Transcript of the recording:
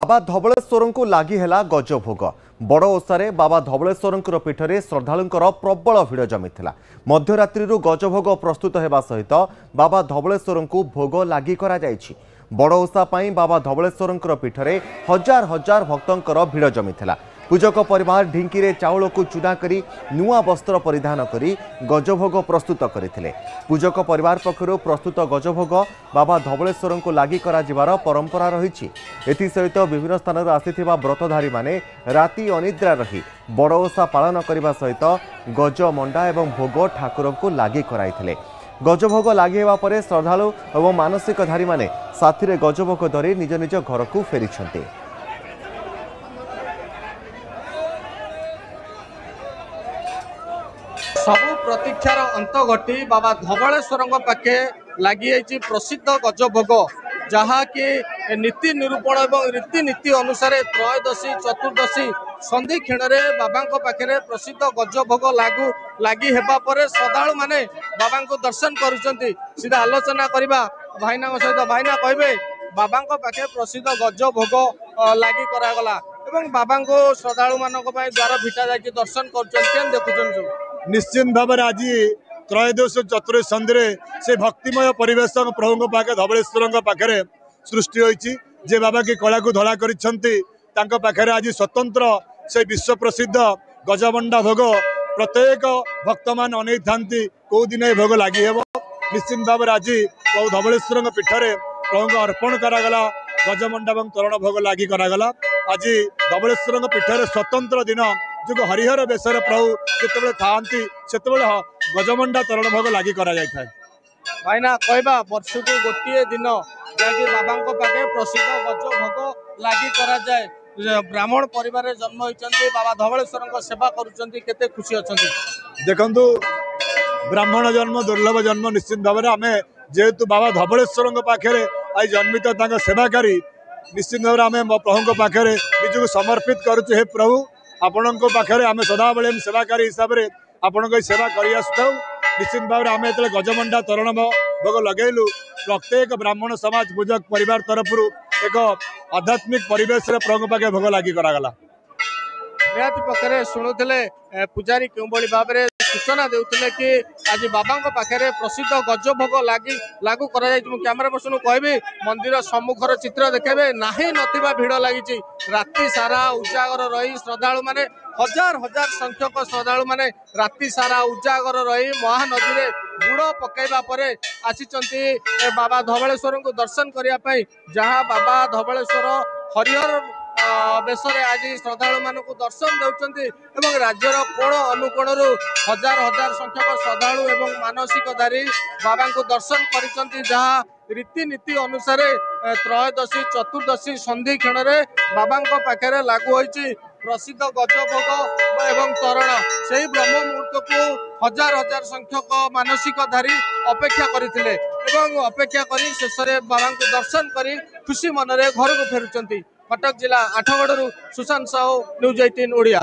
बाबा धवलेश्वर को लगी है गजभोग बड़ ओषारे बाबा धवलेश्वर पीठरे श्रद्धालुंकर प्रबल भिड़ जमी मध्यरात्रि गजभोग प्रस्तुत होगा सहित बाबा धवलेश्वर को भोग लगी बड़ ओषा बाबा धवलेश्वर पीठरे हजार हजार भक्तों भिड़ जमी पूजक परिवार ढिंकी रे चाउल को चूना करी नुआ वस्त्र परिधान करी गजभोग प्रस्तुत करथिले। पूजक परिवार पक्षरु प्रस्तुत गजभोग बाबा धवलेश्वर को लगी करा परंपरा रही। एसहित विभिन्न स्थान आसीथिबा व्रतधारी माने राति अनिद्रा रही बड़ ओषा पालन करने सहित गज मंडा एवं भोग ठाकुर को लगी कराइथिले। गजभोग लगी हेबा परे श्रद्धालु एवं मानसिकधारी माने साथी गजभोग धरी निज निज घर को फेरिछन्ते। सबु प्रतीक्षार अंत घटी बाबा धवलेश्वर पाखे लगी प्रसिद्ध गजभोग जहाँकि नीति निरूपण और रीतिनीति अनुसार त्रयोदशी चतुर्दशी संधि क्षण में बाबा पाखे प्रसिद्ध गजभोग लगी हेबा परे श्रद्धालु माने बाबा को दर्शन करुचंती। सीधा आलोचना करबा भाईना सहित भाईना कहबे बाबा पाखे प्रसिद्ध गजभोग लगी करागला एवं बाबा को श्रद्धालु मानक द्वार भिटा जाकि दर्शन करुचंती देखुचन। निश्चित भाव में आज त्रयोदश चतुर्दश संधि से भक्तिमय परिवेश प्रभु पाखे धवलेश्वर पाखे सृष्टि होती जे बाबा की कला को धड़ा कर आज स्वतंत्र से विश्व प्रसिद्ध गजमंडा भोग प्रत्येक भक्त मान अनेक था कौ दिन भोग लगी हे। निश्चित भाव में आज प्रभु धवलेश्वर पीठरे प्रभु को अर्पण करागला गजमंडा और तोरण भोग लगी करागला। आज धवलेश्वर पीठरे स्वतंत्र दिन जो हरिहर बेसर प्रभु जिते था से गजमंडा तोरण भोग लगी करा जाए। भाईना कहबा वर्ष को गोटे दिन जहाँकि बाबा पाखे प्रसिद्ध गजभोग लगी करा जाए ब्राह्मण परिवार जन्म होती बाबा धवलेश्वर सेवा करते खुशी अच्छा देखु ब्राह्मण जन्म दुर्लभ जन्म। निश्चित भाव में आम जेहेतु बाबा धवलेश्वर पाखे आज जन्मित सेवाकारी निश्चित भाव में आम प्रभु पाखे निजक समर्पित करुचे। हे प्रभु आपण पाखे आम सदाबले सेवाकारी हिसाब से आपण सेवा कर निश्चित भाव में आम जो गजमंडा तोरण भोग लगेलु प्रत्येक ब्राह्मण समाज पूजक परिवार तरफ एक आध्यात्मिक परिवेश प्रभु पाखे भोग लगी करागला। निहाती पक्षे शुणुले पूजारी क्यों भाव में सूचना देते कि आज बाबा पाखे प्रसिद्ध गजभोग लागू करा कैमेरा पर्सन कहबी मंदिर सम्मुखर चित्र देखेबे नाही नथिबा भिड़ लगी राति सारा उजागर रही श्रद्धालु माने हजार हजार संख्यक श्रद्धालु माने राति सारा उजागर रही महानदी में बुड़ पकईबा परे आसिचंती बाबा धवलेश्वर को दर्शन करने जहाँ बाबा धवलेश्वर हरिहर बेसरे आज श्रद्धालु मान दर्शन देउचंती राज्यर कोण अनुकोण हजार हजार संख्यक श्रद्धालु एवं मानसिकधारी बाबा को दर्शन करिसंती जहाँ रीतिनीति अनुसार त्रयोदशी चतुर्दशी संधि क्षण में बाबा पाखे लागू होती प्रसिद्ध गजभोग एवं तोरण से ब्रह्म मुहूर्त को हजार हजार संख्यक मानसिकधारी अपेक्षा करते अपेक्षा करी शेष में बाबा को दर्शन करी खुशी मन में घर को फेरुचंती। कटक जिला आठगड़ू सुशांत साहू न्यूज 18 ओडिया।